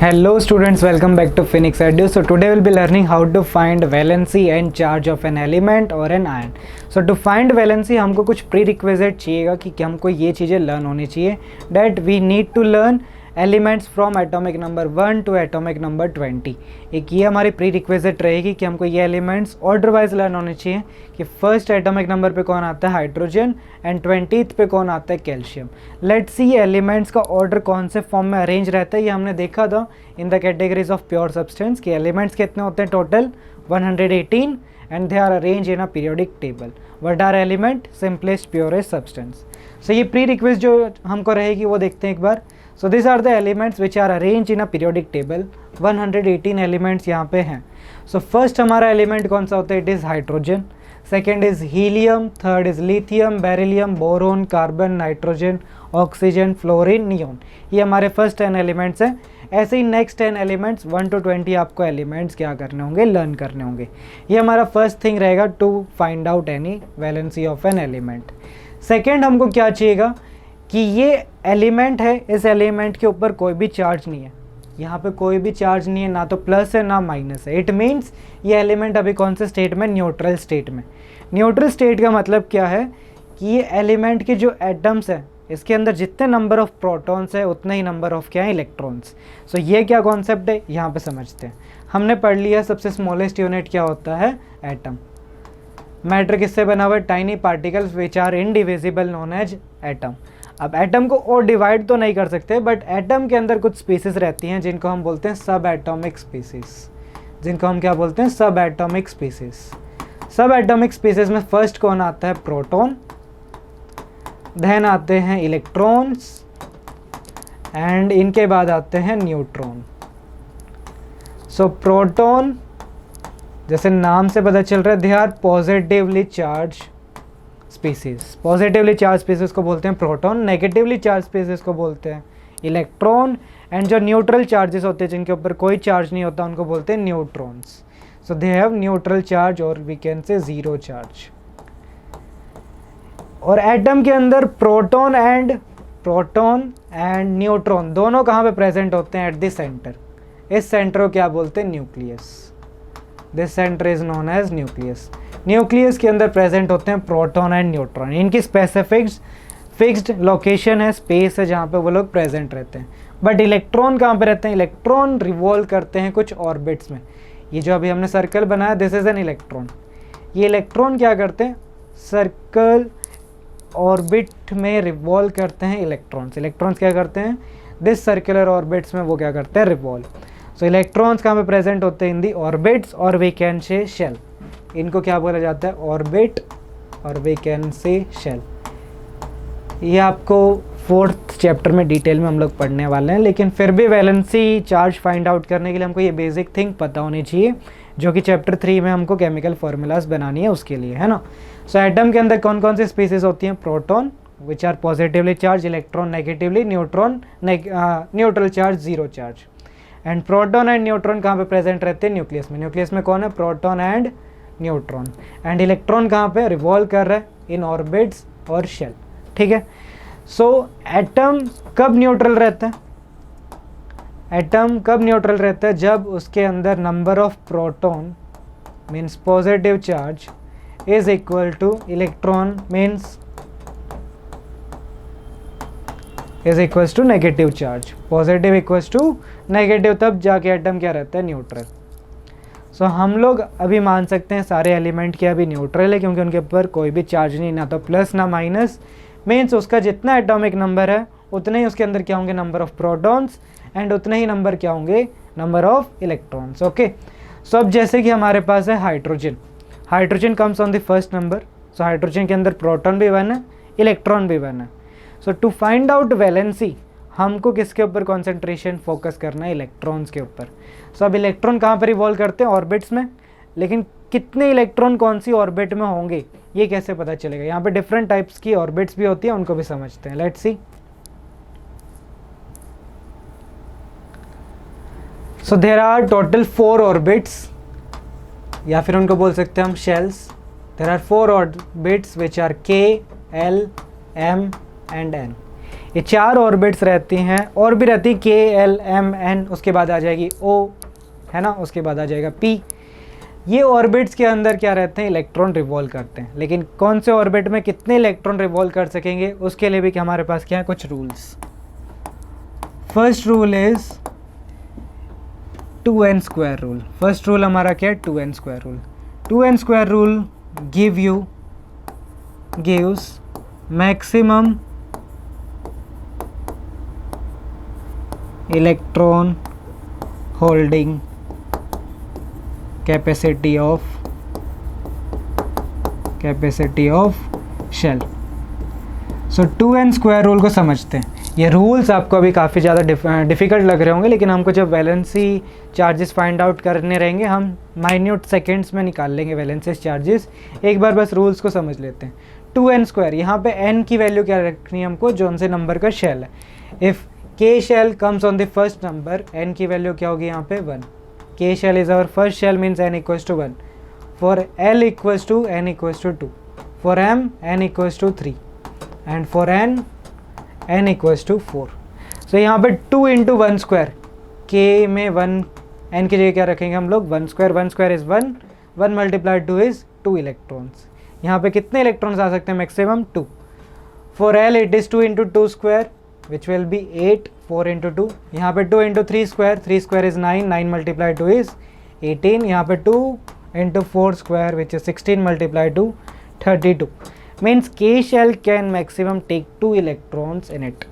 Hello students, welcome back to Phoenix Edu. So today we'll be learning how to find valency and charge of an element or an ion. So to find valency हमको कुछ prerequisite चाहिएगा कि हमको ये चीज़ें learn होनी चाहिए that we need to learn elements from atomic number 1 to atomic number 20। एक ये हमारी प्री रिक्वेजिट रहेगी कि हमको ये एलिमेंट्स ऑर्डर वाइज लर्न होने चाहिए कि फर्स्ट एटॉमिक नंबर पे कौन आता है हाइड्रोजन एंड 20th पे कौन आता है कैल्शियम। लेट्स सी एलिमेंट्स का ऑर्डर कौन से फॉर्म में अरेंज रहता है, ये हमने देखा था in the categories of pure substance कि एलिमेंट्स कितने होते हैं total 118 and they are arrange in a periodic table. What are element? Simplest purest substance. So ये प्री रिक्वेस्ट जो हमको रहेगी वो देखते हैं एक बार। So these are the elements which are arranged in a periodic table। 118 elements यहाँ पे हैं। So first हमारा element कौन सा होता है? It is hydrogen, second is helium, third is lithium, beryllium, boron, carbon, nitrogen, oxygen, fluorine, neon। ये हमारे first 10 elements हैं। ऐसे ही next 10 elements 1 to 20 आपको elements क्या करने होंगे? learn करने होंगे। ये हमारा first thing रहेगा to find out any valency of an element। second हमको क्या चाहिएगा कि ये एलिमेंट है, इस एलिमेंट के ऊपर कोई भी चार्ज नहीं है, यहाँ पे कोई भी चार्ज नहीं है, ना तो प्लस है ना माइनस है। इट मीन्स ये एलिमेंट अभी कौन से स्टेट में? न्यूट्रल स्टेट में। न्यूट्रल स्टेट का मतलब क्या है कि ये एलिमेंट के जो एटम्स हैं इसके अंदर जितने नंबर ऑफ प्रोटॉन्स है उतने ही नंबर ऑफ क्या है? इलेक्ट्रॉन्स। सो ये क्या कॉन्सेप्ट है यहाँ पे समझते हैं। हमने पढ़ लिया सबसे स्मॉलेस्ट यूनिट क्या होता है? एटम। मैटर किससे बना हुआ है? Tiny particles which are indivisible known as atom. अब एटम को और डिवाइड तो नहीं कर सकते, बट एटम के अंदर कुछ स्पीसीज रहती हैं जिनको हम बोलते हैं सब एटॉमिक स्पीसीज। जिनको हम क्या बोलते हैं? सब एटॉमिक स्पीसीज। सब एटॉमिक स्पीसीज में फर्स्ट कौन आता है? प्रोटॉन, देन आते हैं इलेक्ट्रॉन्स एंड इनके बाद आते हैं न्यूट्रॉन। सो प्रोटॉन जैसे नाम से पता चल रहा है they are positively charge species. Positively charge species को बोलते हैं प्रोटॉन, नेगेटिवली चार्ज स्पीसीज को बोलते हैं इलेक्ट्रॉन एंड जो न्यूट्रल चार्जेस होते हैं जिनके ऊपर कोई चार्ज नहीं होता उनको बोलते हैं neutrons. So they have neutral charge और we can say zero charge. और एटम के अंदर प्रोटॉन एंड न्यूट्रॉन दोनों कहाँ पे प्रेजेंट होते हैं? At the center. इस सेंटर को क्या बोलते हैं? Nucleus. This center is known as nucleus. Nucleus के अंदर प्रेजेंट होते हैं प्रोटॉन एंड न्यूट्रॉन। इनकी स्पेसिफिक फिक्स्ड लोकेशन है, स्पेस है जहाँ पे वो लोग प्रेजेंट रहते हैं। बट इलेक्ट्रॉन कहाँ पे रहते हैं? इलेक्ट्रॉन रिवॉल्व करते हैं कुछ ऑर्बिट्स में। ये जो अभी हमने सर्कल बनाया दिस इज एन इलेक्ट्रॉन। ये इलेक्ट्रॉन क्या करते हैं? सर्कल ऑर्बिट में रिवॉल्व करते हैं इलेक्ट्रॉन्स। इलेक्ट्रॉन्स क्या करते हैं? दिस सर्कुलर ऑर्बिट्स में वो क्या करते हैं? रिवॉल्व। सो इलेक्ट्रॉन्स कहाँ पे प्रेजेंट होते हैं? इन दी ऑर्बिट्स और वी कैन से शेल। इनको क्या बोला जाता है? ऑर्बिट और वी कैन से शेल। ये आपको 4th चैप्टर में डिटेल में हम लोग पढ़ने वाले हैं, लेकिन फिर भी वैलेंसी चार्ज फाइंड आउट करने के लिए हमको ये बेसिक थिंग पता होनी चाहिए जो कि चैप्टर 3 में हमको केमिकल फार्मूलाज बनानी है उसके लिए, है ना। सो एटम के अंदर कौन कौन सी स्पीसीज होती हैं? Proton which are positively charge, electron negatively, neutron neutral charge, zero charge. And proton and neutron कहाँ पे प्रेजेंट रहते हैं? न्यूक्लियस में। न्यूक्लियस में कौन है? Proton and neutron. And electron कहाँ पे? रिवॉल्व कर रहा है इन ऑर्बिट्स और शेल। ठीक है। सो एटम कब न्यूट्रल रहता है? एटम कब न्यूट्रल रहता है? जब उसके अंदर number of proton means positive charge is equal to electron means is equals to negative charge. Positive equals to negative, तब जाके एटम क्या रहता है? न्यूट्रल। सो हम लोग अभी मान सकते हैं सारे एलिमेंट क्या अभी न्यूट्रल है क्योंकि उनके ऊपर कोई भी चार्ज नहीं, ना तो प्लस ना माइनस। मीन्स उसका जितना एटॉमिक नंबर है उतने ही उसके अंदर क्या होंगे? नंबर ऑफ प्रोटॉन्स एंड उतने ही नंबर क्या होंगे? Number of electrons. ओके। सो अब जैसे कि हमारे पास है hydrogen. Hydrogen comes on the first number. So hydrogen के अंदर प्रोटॉन भी 1 है, इलेक्ट्रॉन भी 1 है। सो टू फाइंड आउट वैलेंसी हमको किसके ऊपर कॉन्सेंट्रेशन फोकस करना है? इलेक्ट्रॉन्स के ऊपर। सो अब इलेक्ट्रॉन कहाँ पर रिवॉल्व करते हैं? ऑर्बिट्स में। लेकिन कितने इलेक्ट्रॉन कौन सी ऑर्बिट में होंगे ये कैसे पता चलेगा? यहाँ पे डिफरेंट टाइप्स की ऑर्बिट्स भी होती है, उनको भी समझते हैं। Let's see. So there are total 4 orbits, या फिर उनको बोल सकते हैं हम shells. There are 4 orbits which are K, L, M and N। ये 4 ऑर्बिट्स रहती हैं, और भी रहती K L M N, उसके बाद आ जाएगी O, है ना, उसके बाद आ जाएगा P। ये ऑर्बिट्स के अंदर क्या रहते हैं, इलेक्ट्रॉन रिवॉल्व करते हैं। लेकिन कौन से ऑर्बिट में कितने इलेक्ट्रॉन रिवॉल्व कर सकेंगे, उसके लिए भी क्या हमारे पास क्या है, कुछ rules. First rule is 2n square rule. First rule हमारा क्या है, 2n square rule. 2n square rule gives maximum electron holding capacity of shell। So 2n square rule को समझते हैं। ये रूल्स आपको अभी काफ़ी ज़्यादा डिफ़िकल्ट लग रहे होंगे, लेकिन हमको जब वैलेंसी चार्जेस फाइंड आउट करने रहेंगे, हम माइन्यूट सेकेंड्स में निकाल लेंगे वैलेंसी चार्जेस। एक बार बस रूल्स को समझ लेते हैं। 2n स्क्वायर, यहाँ पे n की वैल्यू क्या रखनी है हमको, जोन से नंबर का शेल है। If k shell comes on the first number, n की वैल्यू क्या होगी यहाँ पे 1। k shell is our first shell, means n equals to 1। For l equals to n equals to 2, for m n equals to 3, and for n equals to 4। So यहाँ पे 2 into 1 square, k में 1, n की जगह क्या रखेंगे हम लोग, 1 square. 1 square is 1, 1 multiplied 2 is 2 electrons. यहाँ पे कितने इलेक्ट्रॉन्स आ सकते हैं, maximum 2। For l it is 2 into 2 square which will be 8, 4 into 2। यहाँ पे 2 into 3 square, 3 square is 9, 9 multiplied 2 is 18। यहाँ पे 2 into 4 square which is 16 multiplied 2 32। Means K shell can maximum take 2 electrons in it.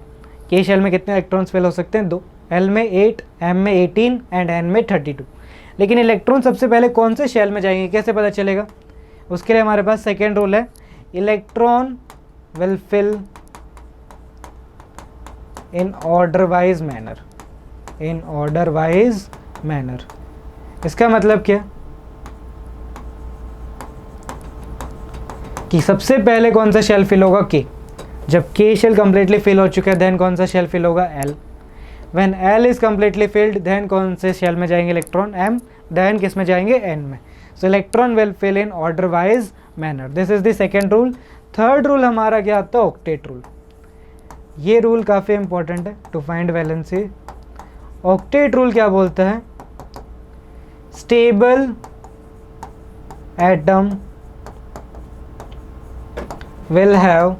K shell में कितने electrons fill हो सकते हैं, 2। L में 8, M में 18 एंड N में 32। लेकिन इलेक्ट्रॉन सबसे पहले कौन से शेल में जाएंगे, कैसे पता चलेगा, उसके लिए हमारे पास सेकेंड रूल है, electron will fill in order wise manner. इसका मतलब क्या, कि सबसे पहले कौन सा शेल फिल होगा, K। जब K शेल कम्प्लीटली फिल हो चुका है, देन कौन सा शेल फिल होगा, L। When L is completely filled, then कौन से शेल में जाएंगे इलेक्ट्रॉन, M। देन किस में जाएंगे, N में। So electron will fill in order wise manner. This is the second rule. Third rule हमारा क्या आता है, ऑक्टेट रूल। ये रूल काफ़ी इंपॉर्टेंट है to find valency. Octet rule क्या बोलता है, stable atom will have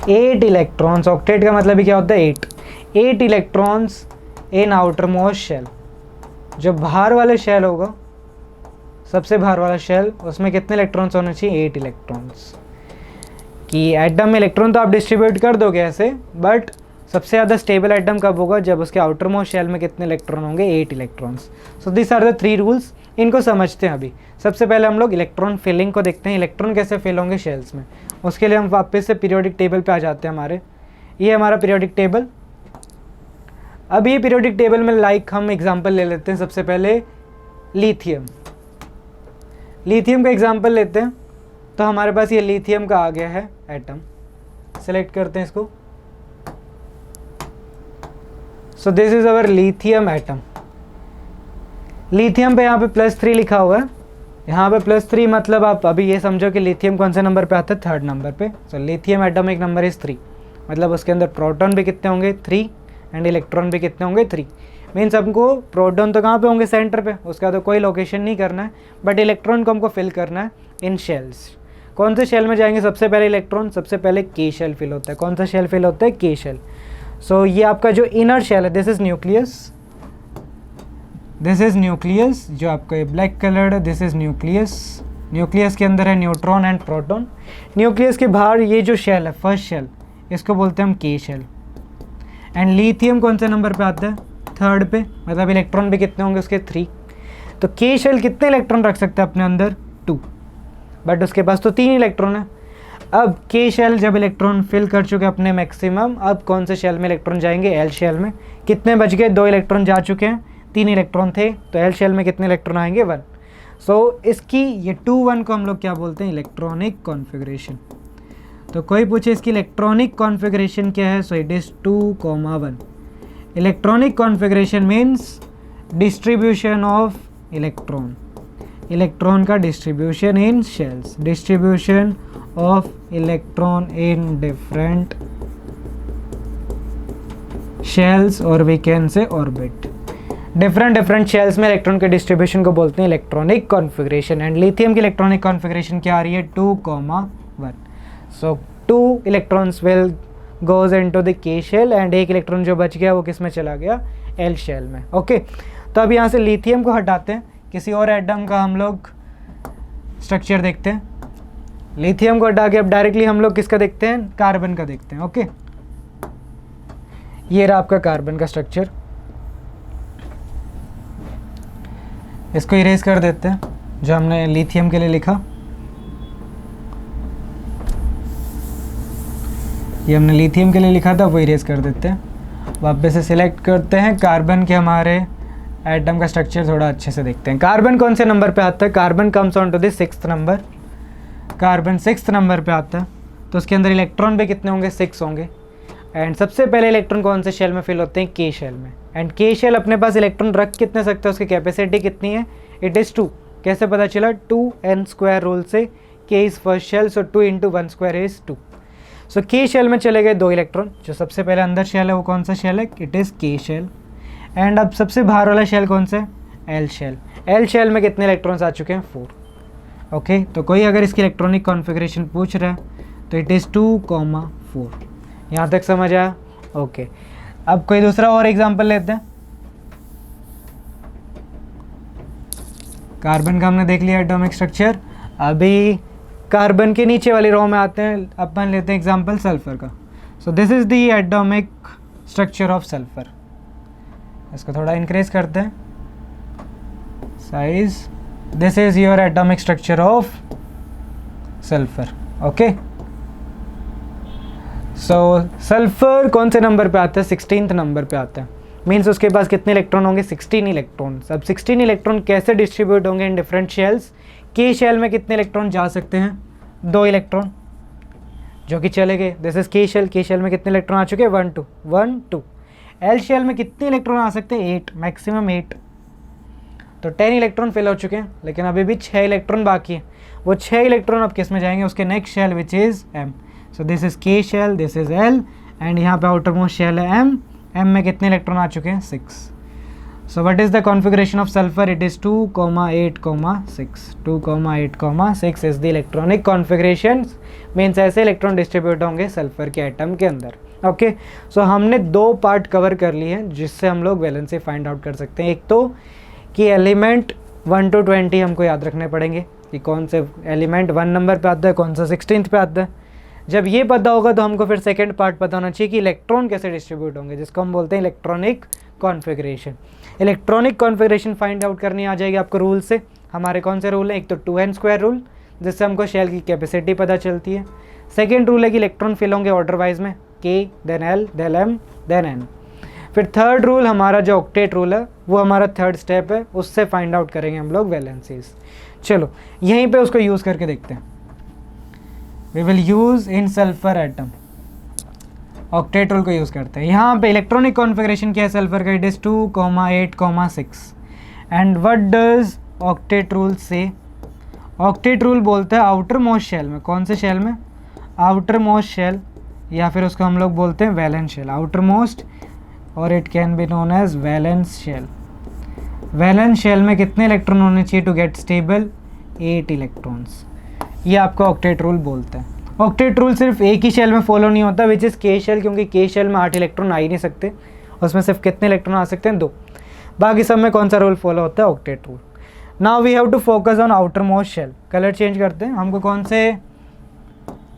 8 electrons. Octet का मतलब ही क्या होता है, 8 electrons in outer most shell. जो बाहर वाले शेल होगा, सबसे बाहर वाला शेल, उसमें कितने इलेक्ट्रॉन्स होने चाहिए, 8 इलेक्ट्रॉन्स। कि एटम में इलेक्ट्रॉन तो आप डिस्ट्रीब्यूट कर दोगे ऐसे, बट सबसे ज़्यादा स्टेबल एटम कब होगा, जब उसके आउटर मोस्ट शेल में कितने इलेक्ट्रॉन होंगे, 8 electrons. So this are the 3 rules. इनको समझते हैं अभी। सबसे पहले हम लोग इलेक्ट्रॉन फिलिंग को देखते हैं, इलेक्ट्रॉन कैसे फिल होंगे शेल्स में। उसके लिए हम वापस से पीरियोडिक टेबल पे आ जाते हैं हमारे। ये हमारा पीरियोडिक टेबल। अब ये पीरियोडिक टेबल में लाइक हम एग्जांपल ले लेते हैं। सबसे पहले लिथियम का एग्जांपल लेते हैं। तो हमारे पास ये लिथियम का आ गया है एटम। सेलेक्ट करते हैं इसको। So this is our lithium atom. Lithium पे यहाँ पे +3 लिखा हुआ है। यहाँ पे +3 मतलब आप अभी ये समझो कि लिथियम कौन से नंबर पे आता है, 3rd नंबर पे। So lithium atomic number is 3, मतलब उसके अंदर प्रोटॉन भी कितने होंगे, 3, एंड इलेक्ट्रॉन भी कितने होंगे, 3। मीन्स हमको प्रोटॉन तो कहाँ पे होंगे, सेंटर पे, उसका तो कोई लोकेशन नहीं करना है, बट इलेक्ट्रॉन को हमको फिल करना है इन शेल्स। कौन से शेल में जाएंगे सबसे पहले इलेक्ट्रॉन, सबसे पहले K शेल फिल होता है। कौन सा शेल फिल होता है, K शेल। सो ये आपका जो इनर शेल है, दिस इज न्यूक्लियस, जो आपका ये ब्लैक कलर्ड है, दिस इज न्यूक्लियस। न्यूक्लियस के अंदर है न्यूट्रॉन एंड प्रोटॉन। न्यूक्लियस के बाहर ये जो शेल है, फर्स्ट शेल, इसको बोलते हैं हम K शेल। एंड लिथियम कौन से नंबर पे आता है, 3rd पे, मतलब इलेक्ट्रॉन भी कितने होंगे उसके, 3। तो K शेल कितने इलेक्ट्रॉन रख सकते हैं अपने अंदर, 2, बट उसके पास तो 3 इलेक्ट्रॉन है। अब K शेल जब इलेक्ट्रॉन फिल कर चुके अपने मैक्सिमम, अब कौन से शेल में इलेक्ट्रॉन जाएंगे, L शेल में। कितने बच गए, 2 इलेक्ट्रॉन जा चुके हैं, 3 इलेक्ट्रॉन थे, तो L शेल में कितने इलेक्ट्रॉन आएंगे, 1। सो इसकी ये 2-1 को हम लोग क्या बोलते हैं, इलेक्ट्रॉनिक कॉन्फ़िगरेशन। तो कोई पूछे इसकी इलेक्ट्रॉनिक कॉन्फ़िगरेशन क्या है, so it is 2,1। Electronic configuration means distribution of electron. Electron का distribution in shells, distribution of electron in different shells और we can say orbit. Different shells में इलेक्ट्रॉन के डिस्ट्रीब्यूशन को बोलते हैं इलेक्ट्रॉनिक कॉन्फ़िगरेशन। एंड लिथियम की electronic configuration क्या आ रही है 2,1। So 2 electrons will goes into the K shell and एक इलेक्ट्रॉन जो बच गया वो किस में चला गया, एल शेल में। ओके, तो अब यहाँ से लिथियम को हटाते हैं, किसी और एटम का हम लोग स्ट्रक्चर देखते हैं। लिथियम को हटा के अब डायरेक्टली हम लोग किसका देखते हैं, कार्बन का देखते हैं। ओके, ये रहा आपका कार्बन का स्ट्रक्चर। इसको इरेज कर देते हैं जो हमने लिथियम के लिए लिखा। ये हमने लिथियम के लिए लिखा था, वो इरेज कर देते हैं। वापस से सिलेक्ट करते हैं कार्बन के हमारे एटम का स्ट्रक्चर थोड़ा अच्छे से देखते हैं। कार्बन कौन से नंबर पे आता है, carbon comes on to the 6th number. Carbon 6th number पे आता है, तो उसके अंदर इलेक्ट्रॉन भी कितने होंगे, 6 होंगे। एंड सबसे पहले इलेक्ट्रॉन कौन से शेल में फिल होते हैं, के शेल में। एंड के शेल अपने पास इलेक्ट्रॉन रख कितने सकते हैं, उसकी कैपेसिटी कितनी है, इट इज़ 2। कैसे पता चला, 2n² रूल से, K is first shell, so 2 × 1² is 2। So K shell में चले गए 2 इलेक्ट्रॉन। जो सबसे पहले अंदर शेल है वो कौन सा शेल है, it is K shell. And अब सबसे बाहर वाला शेल कौन सा है, एल शेल। एल शेल में कितने इलेक्ट्रॉन्स आ चुके हैं, 4। ओके, तो कोई अगर इसकी इलेक्ट्रॉनिक कॉन्फ़िगरेशन पूछ रहा है तो इट इज़ 2,4। यहाँ तक समझ आया। ओके, अब कोई दूसरा और एग्जांपल लेते हैं। कार्बन का हमने देख लिया एटॉमिक स्ट्रक्चर। अभी कार्बन के नीचे वाली रो में आते हैं, अपन लेते हैं एग्जांपल सल्फर का। सो this is the atomic structure of sulphur. इसको थोड़ा इंक्रीज करते हैं size. This is your atomic structure of sulphur. Okay, so sulphur कौन से नंबर पे आता है, 16th नंबर पे आता है। मीन्स उसके पास कितने इलेक्ट्रॉन होंगे, 16 इलेक्ट्रॉन। अब 16 इलेक्ट्रॉन कैसे डिस्ट्रीब्यूट होंगे इन डिफरेंट शेल्स। के शेल में कितने इलेक्ट्रॉन जा सकते हैं, 2 इलेक्ट्रॉन जो कि चले गए। दिस इज के शेल। के शेल में कितने इलेक्ट्रॉन आ चुके हैं, 1 2। एल शेल में कितने इलेक्ट्रॉन आ सकते हैं, 8, मैक्सिमम 8। तो 10 इलेक्ट्रॉन फिल हो चुके हैं, लेकिन अभी भी 6 इलेक्ट्रॉन बाकी हैं। वो 6 इलेक्ट्रॉन अब किस में जाएंगे, उसके next shell which is M. So this is K shell, this is L, and यहाँ पे आउटर मोस्ट शेल है एम। एम में कितने इलेक्ट्रॉन आ चुके हैं, 6। So what is the configuration of sulphur, it is 2,8,6। 2,8,6 is the electronic configuration. Means ऐसे electron distribute होंगे सल्फर के एटम के अंदर। ओके, सो हमने 2 पार्ट कवर कर लिए हैं जिससे हम लोग वैलेंसी फाइंड आउट कर सकते हैं। एक तो कि एलिमेंट 1 to 20 हमको याद रखने पड़ेंगे कि कौन से एलिमेंट 1 नंबर पे आता है, कौन सा 16th पे आता है। जब ये पता होगा तो हमको फिर सेकंड पार्ट पता होना चाहिए कि इलेक्ट्रॉन कैसे डिस्ट्रीब्यूट होंगे, जिसको हम बोलते हैं electronic configuration. Electronic configuration find out करनी आ जाएगी आपको रूल से। हमारे कौन से रूल हैं, एक तो 2n² रूल जिससे हमको शेल की कैपेसिटी पता चलती है। सेकेंड रूल है कि इलेक्ट्रॉन फिल होंगे ऑर्डर वाइज में, k then l then m then n। फिर थर्ड रूल हमारा जो ऑक्टेट रूल है वो हमारा थर्ड स्टेप है, उससे फाइंड आउट करेंगे हम लोग वैलेंसीज। चलो यहीं पे उसको यूज़ करके देखते हैं। We will use in sulphur atom octet rule को यूज़ करते हैं। यहाँ पे इलेक्ट्रॉनिक कॉन्फ़िगरेशन क्या है सल्फर का, it is 2,8,6। And what does octet rule से, ऑक्टेट रूल बोलता है आउटर मोस्ट शेल में, कौन से शेल में, आउटर मोस्ट शेल, या फिर उसको हम लोग बोलते हैं वैलेंस शेल, आउटर मोस्ट, और it can be known as valence shell. Valence shell में कितने इलेक्ट्रॉन होने चाहिए टू गेट स्टेबल, 8 इलेक्ट्रॉन्स। ये आपका ऑक्टेट रूल बोलता है। ऑक्टेट रूल सिर्फ एक ही शेल में फॉलो नहीं होता, विच इज़ के शेल, क्योंकि के शेल में 8 इलेक्ट्रॉन आ ही नहीं सकते, उसमें सिर्फ कितने इलेक्ट्रॉन आ सकते हैं, 2। बाकी सब में कौन सा रूल फॉलो होता है, octet rule. Now we have to focus on outer most shell. Colour change करते हैं, हमको कौन से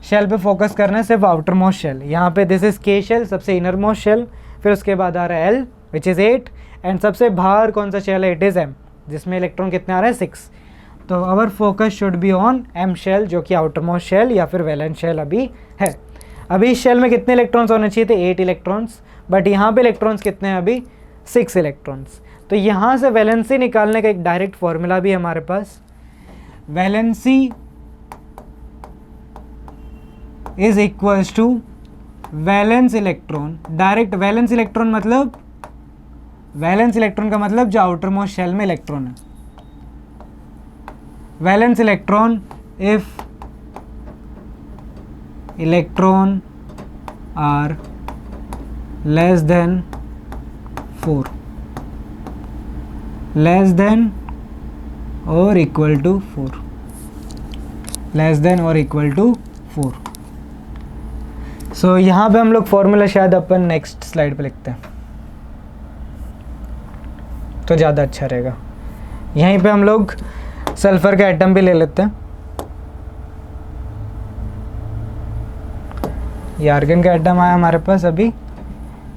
शेल पे फोकस करना है, सिर्फ आउटर मोस्ट शेल। यहाँ पे दिस इज़ के शेल, सबसे इनर मोस्ट शेल, फिर उसके बाद आ रहा है एल विच इज़ 8, एंड सबसे बाहर कौन सा शेल है, इट इज़ एम, जिसमें इलेक्ट्रॉन कितने आ रहे हैं, 6। तो our focus should be on M shell, जो कि आउटर मोस्ट शेल या फिर वैलेंस शेल अभी है। अभी इस शेल में कितने इलेक्ट्रॉन्स होने चाहिए थे, 8 इलेक्ट्रॉन्स, बट यहाँ पे इलेक्ट्रॉन्स कितने हैं अभी, 6 इलेक्ट्रॉन्स। तो यहाँ से वैलेंसी निकालने का एक डायरेक्ट फॉर्मूला भी है हमारे पास। Valency is equals to valence electron, direct valence electron मतलब, वैलेंस इलेक्ट्रॉन का मतलब जो आउटर मोस्ट शेल में इलेक्ट्रॉन है, valence electron if electron are less than 4, less than और इक्वल टू 4, लेस देन और इक्वल टू 4। सो यहाँ पे हम लोग फॉर्मूला शायद अपन नेक्स्ट स्लाइड पे लिखते हैं तो ज़्यादा अच्छा रहेगा। यहीं पे हम लोग सल्फर का एटम भी ले लेते हैं। ये आर्गन का एटम आया हमारे पास अभी,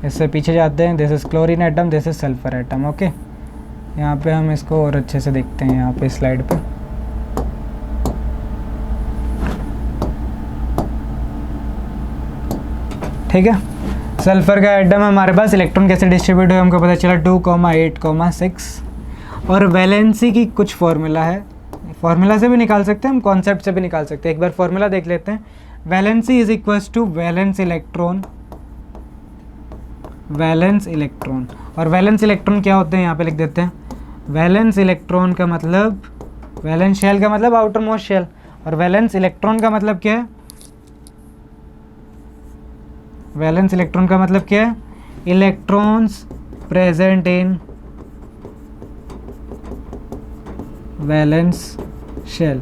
इससे पीछे जाते हैं। This is chlorine atom, this is sulphur atom. Okay, यहाँ पे हम इसको और अच्छे से देखते हैं यहाँ पे स्लाइड पे। ठीक है, सल्फर का एटम है हमारे पास। इलेक्ट्रॉन कैसे डिस्ट्रीब्यूट हुए हमको पता चला 2, 8, 6। और वैलेंसी की कुछ फॉर्मूला है, फॉर्मूला से भी निकाल सकते हैं हम, कॉन्सेप्ट से भी निकाल सकते हैं। एक बार फॉर्मूला देख लेते हैं। Valency is equals to valence electron, valence electron. और वैलेंस इलेक्ट्रॉन क्या होते हैं यहाँ पे लिख देते हैं। वैलेंस इलेक्ट्रॉन का मतलब, वैलेंस शेल का मतलब आउटर मोस्ट शेल, और वैलेंस इलेक्ट्रॉन का मतलब क्या है? वैलेंस इलेक्ट्रॉन का मतलब क्या है? Electrons present in valence shell,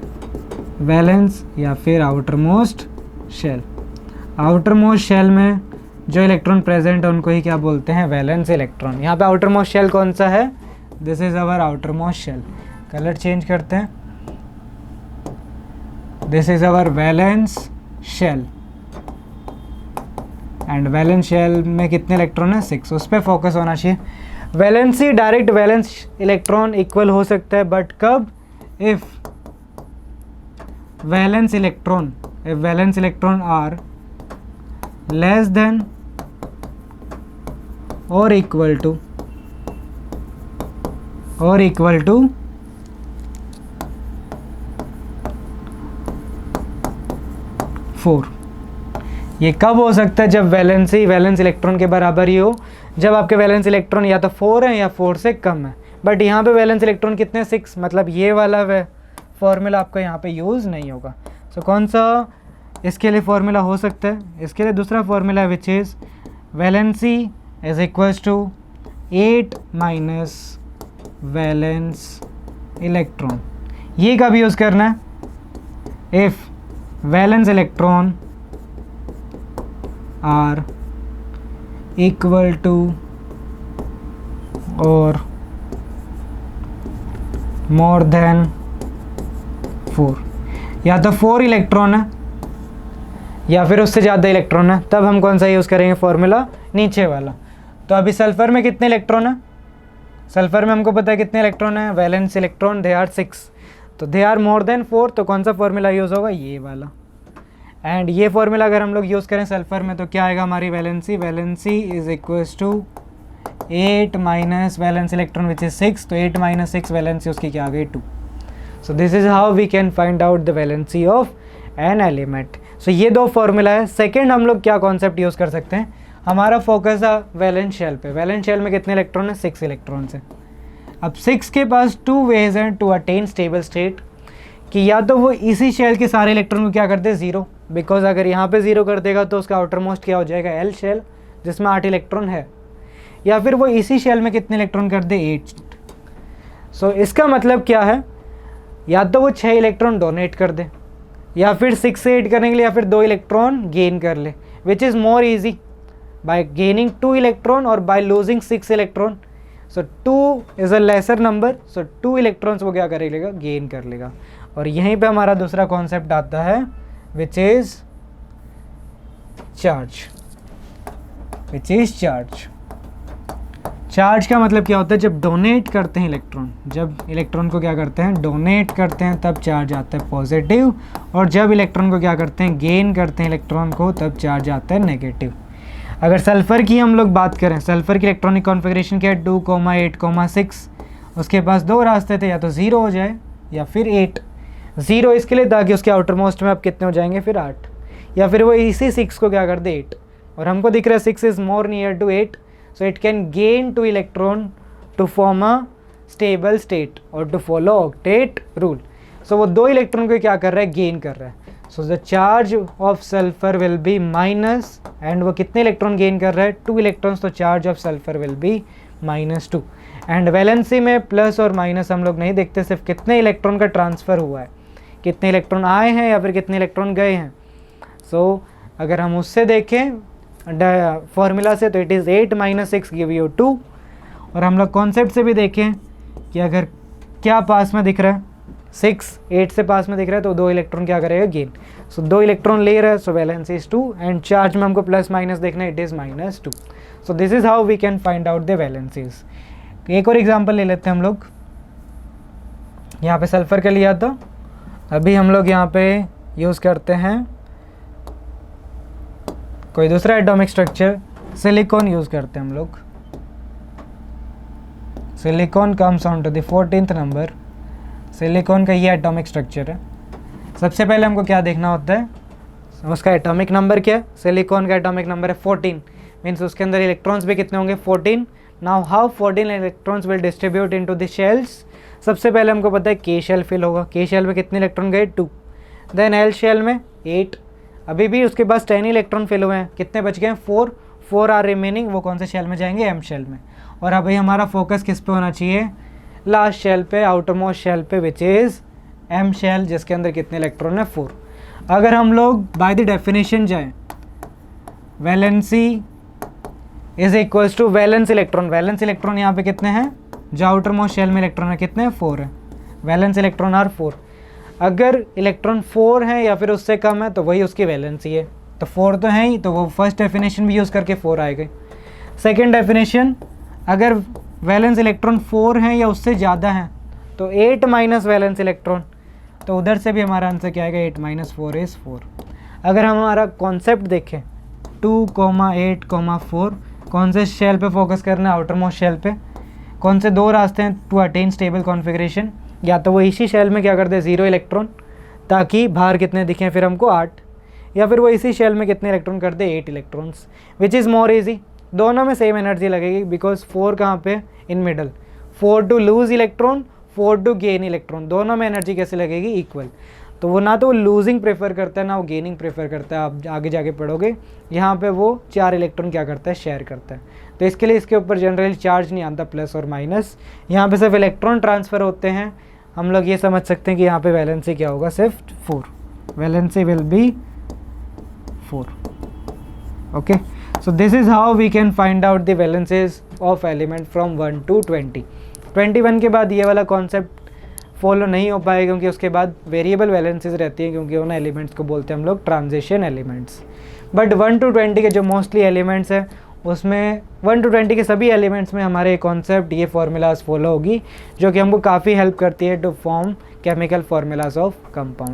valence या फिर outer most shell. Outer most shell में जो इलेक्ट्रॉन प्रेजेंट है उनको ही क्या बोलते हैं? Valence electron. यहाँ पे आउटर मोस्ट शेल कौन सा है? This is our outer most shell. Colour change करते हैं। This is our valence shell, and valence shell में कितने इलेक्ट्रॉन है? 6। उस पर फोकस होना चाहिए। Valency direct valence electron equal हो सकता है, बट कब? If valence electron, if valence electron are less than और इक्वल टू 4। ये कब हो सकता है? जब वैलेंसी वैलेंस इलेक्ट्रॉन के बराबर ही हो, जब आपके वैलेंस इलेक्ट्रॉन या तो 4 है या 4 से कम है। बट यहाँ पे वैलेंस इलेक्ट्रॉन कितने? 6। मतलब ये वाला फॉर्मूला आपका यहाँ पे यूज़ नहीं होगा। सो कौन सा इसके लिए फॉर्मूला हो सकता है? इसके लिए दूसरा फॉर्मूला है, which is valency is equals to 8 minus valence electron. ये कब यूज़ करना है? If valence electron are equal to और मोर देन 4, या तो 4 इलेक्ट्रॉन है या फिर उससे ज़्यादा इलेक्ट्रॉन है, तब हम कौन सा यूज़ करेंगे फॉर्मूला? नीचे वाला। तो अभी सल्फर में कितने इलेक्ट्रॉन है? सल्फर में हमको पता है कितने इलेक्ट्रॉन है? वैलेंस इलेक्ट्रॉन दे आर 6, तो दे आर मोर देन 4। तो कौन सा फॉर्मूला यूज़ होगा? ये वाला। एंड ये फॉर्मूला अगर हम लोग यूज़ करें सल्फर में तो क्या आएगा हमारी valency? Valency is equals to 8 minus valence electron which is 6। तो 8 माइनस 6 वैलेंसी उसकी क्या आ गई? 2। So this is how we can find out the valency of an element. So ये 2 फॉर्मूला है। सेकेंड हम लोग क्या कॉन्सेप्ट यूज़ कर सकते हैं? हमारा फोकस है वैलेंस शेल पे। वैलेंस शेल में कितने इलेक्ट्रॉन है? 6 इलेक्ट्रॉन से। अब 6 के पास 2 वेज हैं टू अटेन स्टेबल स्टेट, कि या तो वो इसी शेल के सारे इलेक्ट्रॉन को क्या कर दे? 0, बिकॉज अगर यहाँ पे 0 कर देगा तो उसका आउटर मोस्ट क्या हो जाएगा? एल शेल, जिसमें 8 इलेक्ट्रॉन है। या फिर वो इसी शेल में कितने इलेक्ट्रॉन कर दे? 8। सो इसका मतलब क्या है? या तो वो 6 इलेक्ट्रॉन डोनेट कर दे, या फिर 6 से 8 करने के लिए या फिर 2 इलेक्ट्रॉन गेन कर ले, which is more easy by gaining 2 electron और by losing 6 electron. So 2 is a lesser number, so 2 electrons वो क्या कर लेगा? गेन कर लेगा। और यहीं पे हमारा दूसरा कॉन्सेप्ट आता है, which is charge, which is charge. Charge का मतलब क्या होता है? जब डोनेट करते हैं इलेक्ट्रॉन, जब इलेक्ट्रॉन को क्या करते हैं? डोनेट करते हैं, तब चार्ज आता है पॉजिटिव। और जब इलेक्ट्रॉन को क्या करते हैं? गेन करते हैं इलेक्ट्रॉन को, तब चार्ज आता है नेगेटिव। अगर सल्फ़र की हम लोग बात करें, सल्फ़र की इलेक्ट्रॉनिक कॉन्फ़िगरेशन क्या है? 2, 8, 6। उसके पास 2 रास्ते थे, या तो 0 हो जाए या फिर 8। 0 इसके लिए ताकि उसके आउटर मोस्ट में अब कितने हो जाएंगे? फिर 8। या फिर वो इसी 6 को क्या कर दे? 8। और हमको दिख रहा है 6 is more near to 8, so it can gain 2 electron to form a stable state or to follow octet rule. सो वो 2 इलेक्ट्रॉन को क्या कर रहा है, गेन कर रहा है. So the charge of sulphur will be minus, and वो कितने इलेक्ट्रॉन गेन कर रहा है, 2 इलेक्ट्रॉन्स. तो charge of sulphur will be -2. And valency में प्लस और माइनस हम लोग नहीं देखते, सिर्फ कितने इलेक्ट्रॉन का ट्रांसफ़र हुआ है, कितने इलेक्ट्रॉन आए हैं या फिर कितने इलेक्ट्रॉन गए हैं. सो अगर हम उससे देखें फॉर्मूला से, तो इट इज़ 8 - 6 गिव यू 2. और हम लोग कॉन्सेप्ट से भी देखें कि अगर क्या पास में दिख रहा है, 6 8 से पास में दिख रहा है, तो 2 इलेक्ट्रॉन क्या करेगा, गेन. सो 2 इलेक्ट्रॉन ले रहा है, so valency is 2. And charge में हमको प्लस माइनस देखना है, it is -2. So this is how we can find out the valencies. एक और एग्जांपल ले लेते हैं हम लोग. यहाँ पे सल्फ़र का लिया था, अभी हम लोग यहाँ पे यूज़ करते हैं कोई दूसरा एटॉमिक स्ट्रक्चर. सिलिकॉन यूज़ करते हैं हम लोग. Silicon comes on to the 14th number. Silicon का ये एटॉमिक स्ट्रक्चर है. सबसे पहले हमको क्या देखना होता है, उसका एटॉमिक नंबर क्या है. सिलिकॉन का एटॉमिक नंबर है 14, मीन्स उसके अंदर इलेक्ट्रॉन्स भी कितने होंगे, 14. Now how 14 electrons will distribute into the shells. सबसे पहले हमको पता है के शेल फिल होगा. के शेल में कितने इलेक्ट्रॉन गए, 2. देन एल शेल में 8. अभी भी उसके पास 10 इलेक्ट्रॉन फिल हुए हैं, कितने बच गए, 4 आर रिमेनिंग. वो कौन से शेल में जाएंगे, एम शेल में. और अभी हमारा फोकस किस पे होना चाहिए, लास्ट शेल पे, आउटर मोस्ट शेल पे, विच इज़ एम शेल, जिसके अंदर कितने इलेक्ट्रॉन है, 4. अगर हम लोग बाय द डेफिनेशन जाएं, valency is equals to valence electron. Valence electron यहाँ पे कितने हैं, जो आउटर मोस्ट शेल में इलेक्ट्रॉन है कितने हैं, 4 है. Valence electron are 4. अगर इलेक्ट्रॉन 4 है या फिर उससे कम है, तो वही उसकी वैलेंसी है. तो 4 तो है ही, तो वो फर्स्ट डेफिनेशन भी यूज़ करके 4 आएगा. सेकेंड डेफिनेशन, अगर वैलेंस इलेक्ट्रॉन 4 हैं या उससे ज़्यादा हैं, तो 8 माइनस वैलेंस इलेक्ट्रॉन, तो उधर से भी हमारा आंसर क्या आएगा, 8 - 4 इज़ 4. अगर हम हमारा कॉन्सेप्ट देखें, 2, 8, 4, कौन से शेल पे फोकस करना है, आउटर मोस्ट शेल पे. कौन से 2 रास्ते हैं टू अटेन स्टेबल कॉन्फ़िगरेशन, या तो वो इसी शेल में क्या कर दे, 0 इलेक्ट्रॉन, ताकि बाहर कितने दिखें फिर हमको 8, या फिर वो इसी शेल में कितने इलेक्ट्रॉन कर दे, 8 electrons, which is more easy. दोनों में सेम एनर्जी लगेगी, बिकॉज 4 कहाँ पे, in middle. 4 to lose electron, 4 to gain electron, दोनों में एनर्जी कैसे लगेगी, इक्वल. तो वो ना तो वो लूजिंग प्रेफर करता है, ना वो गेनिंग प्रेफर करता है. आप आगे जाके पढ़ोगे, यहाँ पे वो 4 इलेक्ट्रॉन क्या करता है, शेयर करता है. तो इसके लिए इसके ऊपर जनरली चार्ज नहीं आता, प्लस और माइनस. यहाँ पे सिर्फ इलेक्ट्रॉन ट्रांसफ़र होते हैं. हम लोग ये समझ सकते हैं कि यहाँ पे वैलेंसी क्या होगा, सिर्फ 4. Valency will be 4. Okay, so this is how we can find out the valencies of element from 1 to 20. 21 के बाद ये वाला कॉन्सेप्ट फॉलो नहीं हो पाएगा, क्योंकि उसके बाद वेरिएबल वैलेंसीज रहती हैं, क्योंकि उन एलिमेंट्स को बोलते हैं हम लोग ट्रांजिशन एलिमेंट्स. बट 1 to 20 के जो मोस्टली एलिमेंट्स हैं, उसमें 1 to 20 के सभी एलिमेंट्स में हमारे कॉन्सेप्ट, ये फार्मूलाज फॉलो होगी, जो कि हमको काफ़ी हेल्प करती है to form chemical formulas of compound.